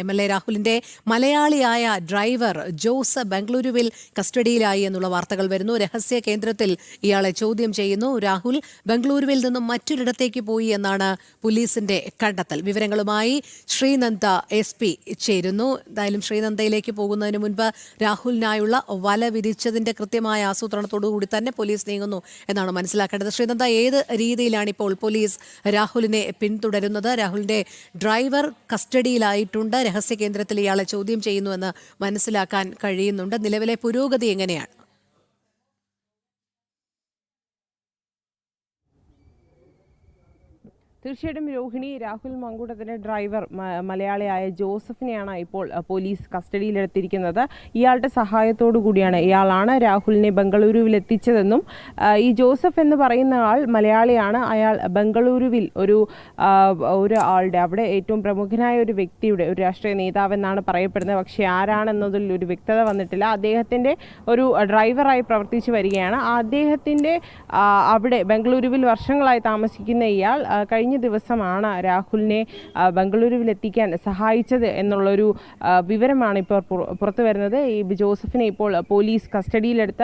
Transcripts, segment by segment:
MLA രാഹുലിന്റെ മലയാളിയായ driver Jose ബംഗളൂരുവിൽ കസ്റ്റഡിയിലായി എന്നുള്ള വാർത്തകൾ വരുന്നു. രഹസ്യ കേന്ദ്രത്തിൽ ഇയാളെ ചോദ്യം ചെയ്യുന്നു. രാഹുൽ ബംഗളൂരുവിൽ നിന്നും മറ്റൊരിടത്തേക്ക് പോയി എന്നാണ് പോലീസിന്റെ കണ്ടെത്തൽ. വിവരങ്ങളുമായി ശ്രീനന്ദ SP ചേരുന്നു. എന്തായാലും ശ്രീനന്ദയിലേക്ക് പോകുന്നതിന് മുൻപ് രാഹുലിനായുള്ള വല വിരിച്ചതിന്റെ കൃത്യമായ ആസൂത്രണത്തോടുകൂടി തന്നെ പോലീസ് നീങ്ങുന്നു എന്നാണ് മനസ്സിലാക്കേണ്ടത്. ശ്രീനന്ദ, ഏത് രീതിയിലാണ് ഇപ്പോൾ പോലീസ് രാഹുലിനെ പിന്തുടരുന്നത്? രാഹുലിന്റെ ഡ്രൈവർ കസ്റ്റഡിയിലായിട്ടുണ്ട്. രഹസ്യ കേന്ദ്രത്തിൽ ഇയാളെ ചോദ്യം ചെയ്യുന്നുവെന്ന് മനസ്സിലാക്കാൻ കഴിയുന്നുണ്ട്. നിലവിലെ പുരോഗതി എങ്ങനെയാണ്? തീർച്ചയായിട്ടും രോഹിണി, രാഹുൽ മങ്കൂട്ടത്തിന്റെ ഡ്രൈവർ മലയാളിയായ ജോസഫിനെയാണ് ഇപ്പോൾ പോലീസ് കസ്റ്റഡിയിലെടുത്തിരിക്കുന്നത്. ഇയാളുടെ സഹായത്തോടു കൂടിയാണ് ഇയാളാണ് രാഹുലിനെ ബംഗളൂരുവിൽ എത്തിച്ചതെന്നും ഈ ജോസഫ് എന്ന് പറയുന്ന ആൾ മലയാളിയാണ്. അയാൾ ബംഗളൂരുവിൽ ഒരു ആളുടെ അവിടെ ഏറ്റവും പ്രമുഖനായ ഒരു വ്യക്തിയുടെ ഒരു രാഷ്ട്രീയ നേതാവെന്നാണ് പറയപ്പെടുന്നത്. പക്ഷേ ആരാണെന്നതിൽ ഒരു വ്യക്തത വന്നിട്ടില്ല. അദ്ദേഹത്തിൻ്റെ ഒരു ഡ്രൈവറായി പ്രവർത്തിച്ചു വരികയാണ്. അദ്ദേഹത്തിൻ്റെ അവിടെ ബംഗളൂരുവിൽ വർഷങ്ങളായി താമസിക്കുന്ന ഇയാൾ കഴിഞ്ഞ ദിവസമാണ് രാഹുലിനെ ബംഗളൂരുവിൽ എത്തിക്കാൻ സഹായിച്ചത് എന്നുള്ളൊരു വിവരമാണ് ഇപ്പോൾ പുറത്തു വരുന്നത്. ഈ ജോസഫിനെ ഇപ്പോൾ പോലീസ് കസ്റ്റഡിയിലെടുത്ത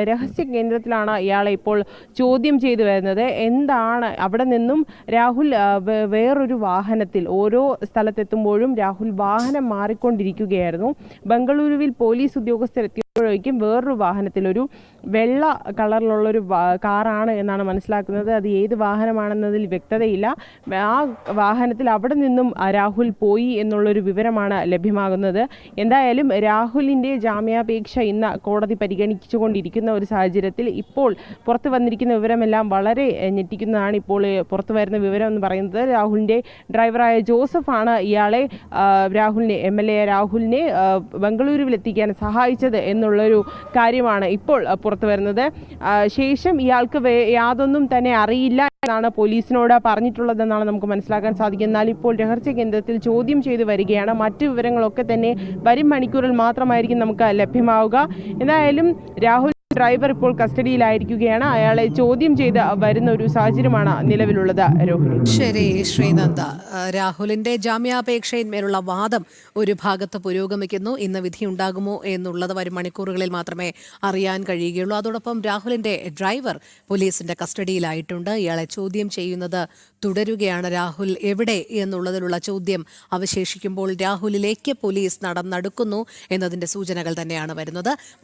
രഹസ്യ കേന്ദ്രത്തിലാണ് ഇയാളെ ഇപ്പോൾ ചോദ്യം ചെയ്തു വരുന്നത്. എന്താണ് അവിടെ നിന്നും രാഹുൽ വേറൊരു വാഹനത്തിൽ ഓരോ സ്ഥലത്തെത്തുമ്പോഴും രാഹുൽ വാഹനം മാറിക്കൊണ്ടിരിക്കുകയായിരുന്നു. ബംഗളൂരുവിൽ പോലീസ് ഉദ്യോഗസ്ഥരെത്തിയപ്പോഴേക്കും വേറൊരു വാഹനത്തിൽ ഒരു വെള്ള കളറിലുള്ളൊരു കാറാണ് എന്നാണ് മനസ്സിലാക്കുന്നത്. അത് ഏത് വാഹനമാണെന്നതിൽ വ്യക്തതയില്ല. ആ വാഹനത്തിൽ അവിടെ നിന്നും രാഹുൽ പോയി എന്നുള്ളൊരു വിവരമാണ് ലഭ്യമാകുന്നത്. എന്തായാലും രാഹുലിൻ്റെ ജാമ്യാപേക്ഷ ഇന്ന് കോടതി പരിഗണിച്ചുകൊണ്ടിരിക്കുന്ന ഒരു സാഹചര്യത്തിൽ ഇപ്പോൾ പുറത്തു വന്നിരിക്കുന്ന വിവരമെല്ലാം വളരെ ഞെട്ടിക്കുന്നതാണ്. ഇപ്പോൾ പുറത്തു വരുന്ന വിവരം എന്ന് പറയുന്നത് രാഹുലിൻ്റെ ഡ്രൈവറായ ജോസഫാണ് ഇയാളെ MLA രാഹുലിനെ ബംഗളൂരുവിൽ എത്തിക്കാൻ സഹായിച്ചത് എന്നുള്ളൊരു കാര്യമാണ് ഇപ്പോൾ പുറത്തു വരുന്നത്. ശേഷം ഇയാൾക്ക് യാതൊന്നും തന്നെ അറിയില്ല എന്നാണ് പോലീസിനോട് പറഞ്ഞിട്ടുള്ളതെന്നാണ് നമുക്ക് മനസ്സിലാക്കാൻ സാധിക്കുന്നത്. എന്നാൽ ഇപ്പോൾ രഹസ്യ കേന്ദ്രത്തിൽ ചോദ്യം ചെയ്തു വരികയാണ്. മറ്റു വിവരങ്ങളൊക്കെ തന്നെ വരും മണിക്കൂറിൽ മാത്രമായിരിക്കും നമുക്ക് ലഭ്യമാവുക. എന്തായാലും രാഹുൽ ഡ്രൈവർ ഇപ്പോൾ കസ്റ്റഡിയിലായിരിക്കുകയാണ്. അയാളെ ചോദ്യം ചെയ്ത് വരുന്ന ഒരു സാഹചര്യമാണ് നിലവിലുള്ളത്. രോഹിണി. ശരി ശ്രീനന്ദ, രാഹുലിന്റെ ജാമ്യാപേക്ഷയിന്മേലുള്ള വാദം ഒരു ഭാഗത്ത് പുരോഗമിക്കുന്നു. ഇന്ന് വിധി ഉണ്ടാകുമോ എന്നുള്ളത് വരും മണിക്കൂറുകളിൽ മാത്രമേ അറിയാൻ കഴിയുകയുള്ളൂ. അതോടൊപ്പം രാഹുലിന്റെ ഡ്രൈവർ പോലീസിന്റെ കസ്റ്റഡിയിലായിട്ടുണ്ട്. ഇയാളെ ചോദ്യം ചെയ്യുന്നത് തുടരുകയാണ്. രാഹുൽ എവിടെ എന്നുള്ളതിലുള്ള ചോദ്യം അവശേഷിക്കുമ്പോൾ രാഹുലിലേക്ക് പോലീസ് നടന്നെടുക്കുന്നു എന്നതിന്റെ സൂചനകൾ തന്നെയാണ് വരുന്നത്.